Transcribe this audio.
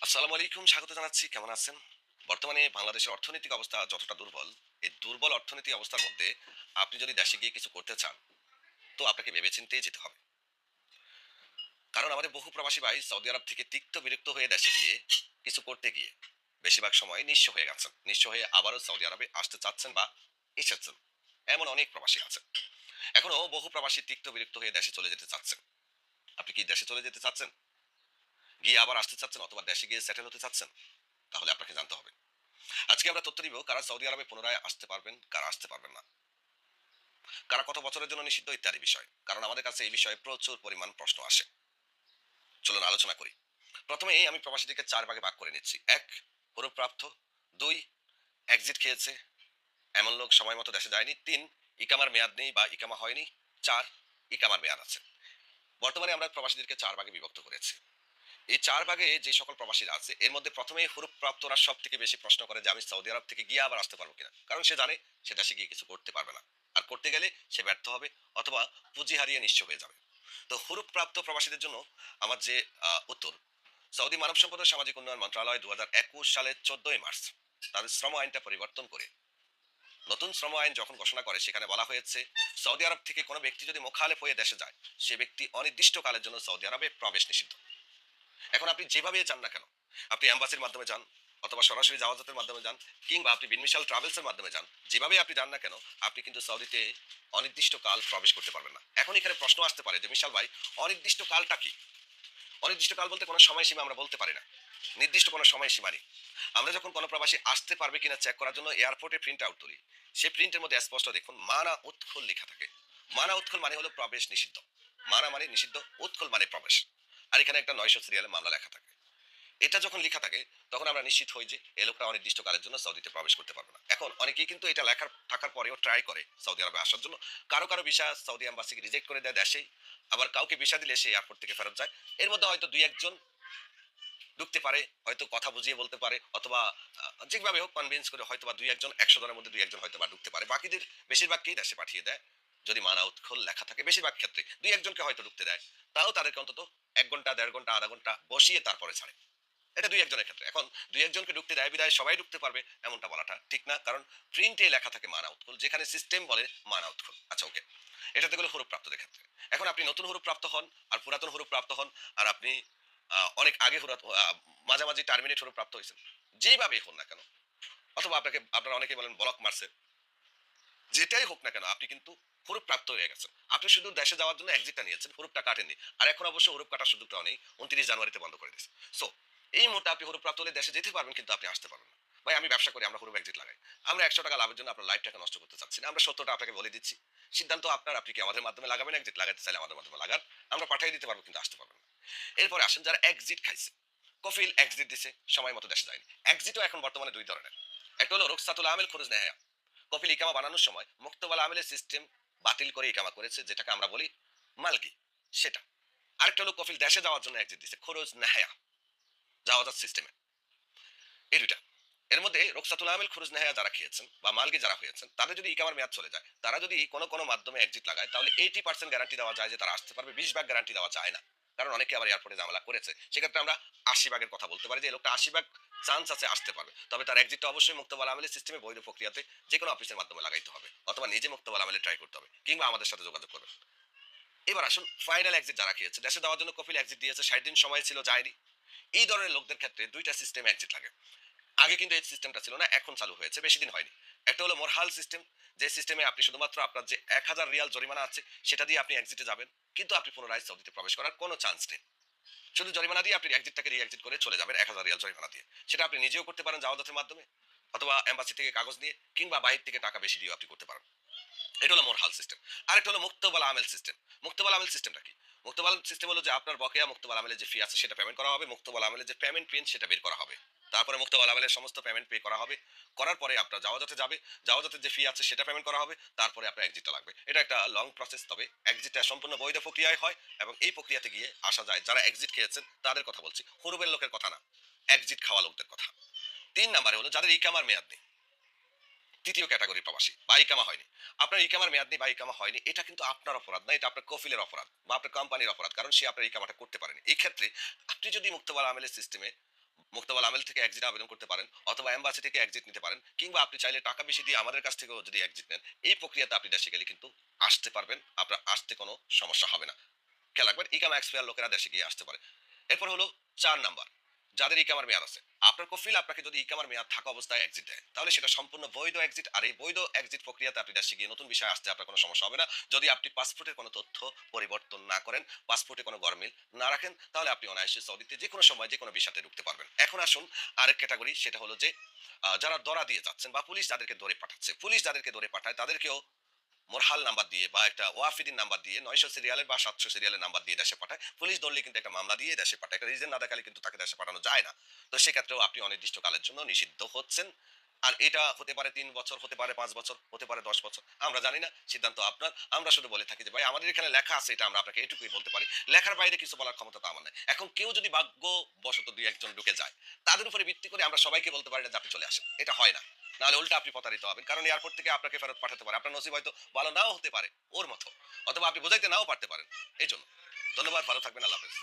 আসসালামু আলাইকুম, স্বাগত জানাচ্ছি। কেমন আছেন? বর্তমানে বাংলাদেশের অর্থনৈতিক অবস্থা যতটা দুর্বল, এই দুর্বল অর্থনৈতিক অবস্থার মধ্যে আপনি যদি দেশে গিয়ে কিছু করতে চান, তো আপনাকে ভেবেচিন্তেই যেতে হবে। কারণ আমাদের বহু প্রবাসী ভাই সৌদি আরব থেকে তিক্ত বিরক্ত হয়ে দেশে গিয়ে কিছু করতে গিয়ে বেশিরভাগ সময় নিঃস্ব হয়ে গেছেন। নিঃস্ব হয়ে আবারও সৌদি আরবে আসতে চাচ্ছেন বা এসেছেন। এমন অনেক প্রবাসী আছে। এখনো বহু প্রবাসী তিক্ত বিরক্ত হয়ে দেশে চলে যেতে চাচ্ছেন। আপনি কি দেশে চলে যেতে চাচ্ছেন? গিয়ে আবার আসতে চাচ্ছেন অথবা দেশে গিয়ে সেটেল হতে চাচ্ছেন? তাহলে আপনাকে জানতে হবে। আজকে আমরা তথ্য দিব কারা সৌদি আরবে পুনরায় আসতে পারবেন, কারা আসতে পারবেন না, কারা কত বছরের জন্য নিষিদ্ধ ইত্যাদি বিষয়। কারণ আমাদের কাছে এই বিষয়ে প্রচুর পরিমাণ প্রশ্ন আসে। চলুন আলোচনা করি। প্রথমেই আমি প্রবাসীদেরকে চার ভাগে ভাগ করে নিচ্ছি। এক, হরুপ্রাপ্ত। দুই, এক্সিট খেয়েছে, এমন লোক সময় মতো দেশে যায়নি। তিন, ইকামার মেয়াদ নেই বা ইকামা হয়নি। চার, ইকামার মেয়াদ আছে। বর্তমানে আমরা প্রবাসীদেরকে চার ভাগে বিভক্ত করেছি। এই চার ভাগে যে সকল প্রবাসীরা আছে এর মধ্যে প্রথমেই হুরুপ প্রাপ্তরা সব থেকে বেশি প্রশ্ন করে যে আমি সৌদি আরব থেকে গিয়ে আবার আসতে পারবো কিনা, কারণ সে জানে সে দেশে গিয়ে কিছু করতে পারবে না, আর করতে গেলে সে ব্যর্থ হবে অথবা পুঁজি হারিয়ে নিঃস্ব হয়ে যাবে। তো হুরুপ প্রাপ্ত প্রবাসীদের জন্য আমার যে উত্তর, সৌদি মানব সম্পদ ও সামাজিক উন্নয়ন মন্ত্রণালয় 2021 সালের 14ই মার্চ তাদের শ্রম আইনটা পরিবর্তন করে নতুন শ্রম আইন যখন ঘোষণা করে সেখানে বলা হয়েছে সৌদি আরব থেকে কোনো ব্যক্তি যদি মোখালেফ হয়ে দেশে যায় সে ব্যক্তি অনির্দিষ্টকালের জন্য সৌদি আরবে প্রবেশ নিষিদ্ধ। এখন আপনি যেভাবে যান না কেন, আপনি অ্যাম্বাসির মাধ্যমে যান অথবা সরাসরি জাওয়াজাতের মাধ্যমে যান কিংবা আপনি বিনমিশাল ট্রাভেলসের মাধ্যমে যান, যেভাবে আপনি যান না কেন আপনি কিন্তু সৌদিতে অনির্দিষ্টকাল প্রবেশ করতে পারবেন না। এখন এখানে প্রশ্ন আসতে পারে যে বিশাল ভাই, অনির্দিষ্টকালটা কি? অনির্দিষ্টকাল বলতে কোনো সময়সীমা আমরা বলতে পারি না, নির্দিষ্ট কোনো সময়সীমা নেই। আমরা যখন কোনো প্রবাসী আসতে পারবে কিনা চেক করার জন্য এয়ারপোর্টে প্রিন্ট আউট তুলি, সেই প্রিন্টের মধ্যে স্পষ্ট দেখুন মানা উৎখল লেখা থাকে। মানা উৎখল মানে হলো প্রবেশ নিষিদ্ধ। মানা মানে নিষিদ্ধ, উৎখল মানে প্রবেশ। আর এখানে একটা 900 সিরিয়ালে মামলা লেখা থাকে। এটা যখন লেখা থাকে তখন আমরা নিশ্চিত হই যে এই লোকটা অনির্দিষ্টকালের জন্য সৌদিতে প্রবেশ করতে পারবে না। এখন অনেকেই কিন্তু এটা লেখার থাকার পরেও ট্রাই করে সৌদি আরবে আসার জন্য। কারো কারো ভিসা সৌদি এম্বাসিকে রিজেক্ট করে দেয় দেশেই, আবার কাউকে ভিসা দিলে সে এয়ারপোর্ট থেকে ফেরত যায়। এর মধ্যে হয়তো দুই একজন ঢুকতে পারে, হয়তো কথা বুঝিয়ে বলতে পারে অথবা যেভাবে হোক কনভিন্স করে হয়তো বা দুই একজন, 100 জনের মধ্যে দুই একজন হয়তো বা ঢুকতে পারে, বাকিদের বেশিরভাগকেই দেশে পাঠিয়ে দেয়। যদি মানা উৎখল লেখা থাকে বেশিরভাগ ক্ষেত্রে দুই একজনকে হয়তো ঢুকতে দেয়, তাও তাদেরকে অন্তত 1 ঘন্টা 1.5 ঘন্টা আধা ঘন্টা বসিয়ে তারপরে ছাড়ে। এটা দুই একজনের ক্ষেত্রে। এখন দুই একজনকে ঢুকতে দেয় বিদায় সবাই ঢুকতে পারবে এমনটা বলাটা ঠিক না, কারণ প্রিন্টে লেখা থাকে মানা উৎকল, যেখানে সিস্টেম বলে মানা উৎকল। আচ্ছা ওকে, এটাতে গেলে হরুপ প্রাপ্তদের ক্ষেত্রে। এখন আপনি নতুন হরুপ প্রাপ্ত হন আর পুরাতন হরুপ প্রাপ্ত হন, আর আপনি অনেক আগে মাঝামাঝি টার্মিনেট হরুপ প্রাপ্ত হয়েছেন, যেভাবেই হন না কেন, অথবা আপনারা অনেকেই বলেন ব্লক মারছে, যেটাই হোক না কেন আপনি কিন্তু হরুপ প্রাপ্ত হয়ে গেছেন। আপনি শুধু দেশে যাওয়ার জন্য এক্সিটটা নিয়েছেন, হরুপটা কাটেননি। আর এখন অবশ্য হরুপ কাটার সুযোগটাও নেই, 29 জানুয়ারিতে বন্ধ করে দিয়েছে। সো এই মুহূর্তে আপনি হরুপ প্রাপ্ত হলে দেশে যেতে পারবেন কিন্তু আপনি আসতে পারবেন না। ভাই আমি ব্যবসা করি, আমরা হরুপ এক্সিট লাগাই। আমরা 100 টাকা লাভের জন্য আপনার লাইফটাকে নষ্ট করতে চাচ্ছি না, আমরা সত্যটা আপনাকে বলে দিচ্ছি। সিদ্ধান্ত আপনার, আপনি কি আমাদের মাধ্যমে লাগাবেন এক্সিট, লাগাতে চাইলে আমাদের মাধ্যমে লাগান, আমরা পাঠিয়ে দিতে পারবো কিন্তু আসতে পারবেন না। এরপরে আসেন যারা এক্সিট খাইছে, কফিল এক্সিট দিছে, সময় মতো দেশে যায়নি। এক্সিটও এখন বর্তমানে দুই ধরনের। একটা হলো রুখসাতুল আমেল খরচ নেহায়া, কপিল ইকামা বানানোর সময় মুক্তবাল আমেলের সিস্টেম বাতিল করে ইকামা করেছে, যেটাকে আমরা বলি মালকি, সেটা। আরেকটা হলো কপিল দেশে যাওয়ার জন্য এক্সিট দিছে খরচ নেহায়া, যাওয়াজাত সিস্টেমে। এই দুইটা। এর মধ্যে রোকসাতুল আমেল খরচ নেহায়া যারা খেয়েছেন বা মালকি যারা হয়েছেন তাদের যদি ইকামার মেয়াদ চলে যায়, তারা যদি কোনো মাধ্যমে এক্সিট লাগায় তাহলে 80% গ্যারান্টি দেওয়া যায় যে তারা আসতে পারবে, 20 ভাগ গ্যারান্টি দেওয়া যায় না। কারণ অনেকে আবার এয়ারপোর্টে ঝামেলা করেছে, সেক্ষেত্রে আমরা 80 ভাগের কথা বলতে পারি যে এই লোকটা 80 ভাগ চান্স আছে আসতে পারবে, তবে তার এক্সিটটা অবশ্যই মুক্তবাল আমেলের সিস্টেমে বৈধ প্রক্রিয়াতে যে কোনো অফিসের মাধ্যমে লাগাইতে হবে অথবা নিজে মুক্তবাল আমেলে ট্রাই করতে হবে কিংবা আমাদের সাথে যোগাযোগ করবেন। এবার আসুন ফাইনাল এক্সিট যারা খেয়েছে, দেশে দেওয়ার জন্য কপিল এক্সিট দিয়েছে, 60 দিন সময় ছিল যায়নি। এই ধরনের লোকদের ক্ষেত্রে দুইটা সিস্টেম এক্সিট লাগে। আগে কিন্তু এই সিস্টেমটা ছিল না, এখন চালু হয়েছে, বেশি দিন হয়নি। একটা হলো মোরহাল সিস্টেম, যে সিস্টেমে আপনি শুধুমাত্র আপনার যে 1000 রিয়াল জরিমানা আছে সেটা দিয়ে আপনি এক্সিটে যাবেন, কিন্তু আপনি পুনরায় সৌদিতে প্রবেশ করার কোনো চান্স নেই। শুধু জরিমানা দিয়ে আপনি এক্সিটটাকে রি এক্সিট করে চলে যাবেন 1000 রিয়াল জরিমানা দিয়ে। সেটা আপনি নিজেও করতে পারেন জাওয়াজাতের মাধ্যমে অথবা এম্বাসি থেকে কাগজ নিয়ে কিংবা বাহির থেকে টাকা বেশি দিয়েও আপনি করতে পারেন। এটা হলো মোরহাল সিস্টেম। আরেকটা হলো মুক্তবাল আমেল সিস্টেম। মুক্তবাল আমেল সিস্টেমটা কি? মুক্তবাল সিস্টেম হলো যে আপনার বকেয়া মুক্তবাল আমেলের যে ফি আছে সেটা পেমেন্ট করা হবে, মুক্তবাল আমেলের যে পেমেন্ট পিন সেটা বের করা হবে। তারপরে মুক্তবাল আমেলের সমস্ত পেমেন্ট পে করা হবে। করার পরে আপনার জাওয়াজাতে যাবে, জাওয়াজাতের যে ফি আছে সেটা পেমেন্ট করা হবে, তারপরে আপনার এক্সিটটা লাগবে। এটা একটা লং প্রসেস, তবে এক্সিটটা সম্পূর্ণ বৈধ প্রক্রিয়ায় হয় এবং এই প্রক্রিয়াতে গিয়ে আসা যায়। যারা এক্সিট খেয়েছেন তাদের কথা বলছি, হুরুবের লোকের কথা না, এক্সিট খাওয়া লোকদের কথা। ৩ নাম্বারে হলো যাদের ইকামার মেয়াদ নেই। তৃতীয় ক্যাটাগরি প্রবাসী বা ইকামা হয়নি। আপনার ইকামার মেয়াদ নেই বা ইকামা হয়নি, এটা কিন্তু আপনার অপরাধ না, এটা আপনার কফিলের অপরাধ বা আপনার কোম্পানির অপরাধ, কারণ সে আপনার ইকামাটা করতে পারেনি। এই ক্ষেত্রে আপনি যদি মুক্তবাল আমেলের সিস্টেমে মুক্তাবাল আমেল থেকে এক্সিট আবেদন করতে পারেন, অথবা এম্বাসি থেকে এক্সিট নিতে পারেন, কিংবা আপনি চাইলে টাকা বেশি দিয়ে আমাদের কাছ থেকেও যদি এক্সিট নেন, এই প্রক্রিয়াতে আপনি দেশে গেলে কিন্তু আসতে পারবেন। আপনার আসতে কোনো সমস্যা হবে না। খেয়াল রাখবেন, ইকামা এক্সপায়ার লোকেরা দেশে গিয়ে আসতে পারে। এরপর হলো ৪ নাম্বার, যাদের ইকামার মেয়াদ আছে। আপনার কফিল আপনাকে যদি ইকামার মেয়াদ থাকা অবস্থায় এক্সিট দেয়, তাহলে সেটা সম্পূর্ণ বৈধ এক্সিট। আর এই বৈধ এক্সিট প্রক্রিয়াতে আপনি দেশে গিয়ে নতুন বিষয় আসতে আপনার কোনো সমস্যা হবে না। যদি আপনি পাসপোর্টের কোনো তথ্য পরিবর্তন না করেন, পাসপোর্টে কোনো গরমিল না রাখেন, তাহলে আপনি অনায়াসে সৌদিতে যেকোনো সময় যেকোনো বিষয়তে ঢুকতে পারবেন। এখন আসুন আরেক ক্যাটাগরি, সেটা হলো যে যারা ধরা দিয়ে যাচ্ছেন বা পুলিশ যাদেরকে ধরে পাঠাচ্ছে। পুলিশ যাদেরকে ধরে পাঠায় তাদেরকেও মোরহাল নাম্বার দিয়ে বা একটা ওয়াফিদিন নাম্বার দিয়ে ৯০০ সিরিয়ালের বা ৭০০ সিরিয়ালের নাম্বার দিয়ে দেশে পাঠায়। পুলিশ ধরলে কিন্তু একটা মামলা দিয়ে দেশে পাঠায়। একটা রিজন না দেখালে কিন্তু তাকে দেশে পাঠানো যায় না। তো সেক্ষেত্রেও আপনি অনির্দিষ্টকালের জন্য নিষিদ্ধ হচ্ছেন। আর এটা হতে পারে ৩ বছর, হতে পারে ৫ বছর, হতে পারে ১০ বছর। আমরা জানি না, সিদ্ধান্ত আপনার। আমরা শুধু বলে থাকি যে ভাই আমাদের এখানে লেখা আছে, এটা আমরা আপনাকে এটুকুই বলতে পারি। লেখার বাইরে কিছু বলার ক্ষমতা তো আমার নাই। এখন কেউ যদি ভাগ্যবশত ২-১ জন ঢুকে যায়, তাদের উপরে ভিত্তি করে আমরা সবাইকে বলতে পারি না যে আপনি চলে আসেন। এটা হয় না। নাহলে উল্টা আপনি প্রতারিত হবেন। কারণ এয়ারপোর্ট থেকে আপনাকে ফেরত পাঠাতে পারে। আপনার নসিব হয়তো ভালো নাও হতে পারে ওর মতো। অথবা আপনি বোঝাইতে নাও পারতে পারেন। এইজন্য। ধন্যবাদ, ভালো থাকবেন। আল্লাহ হাফেজ।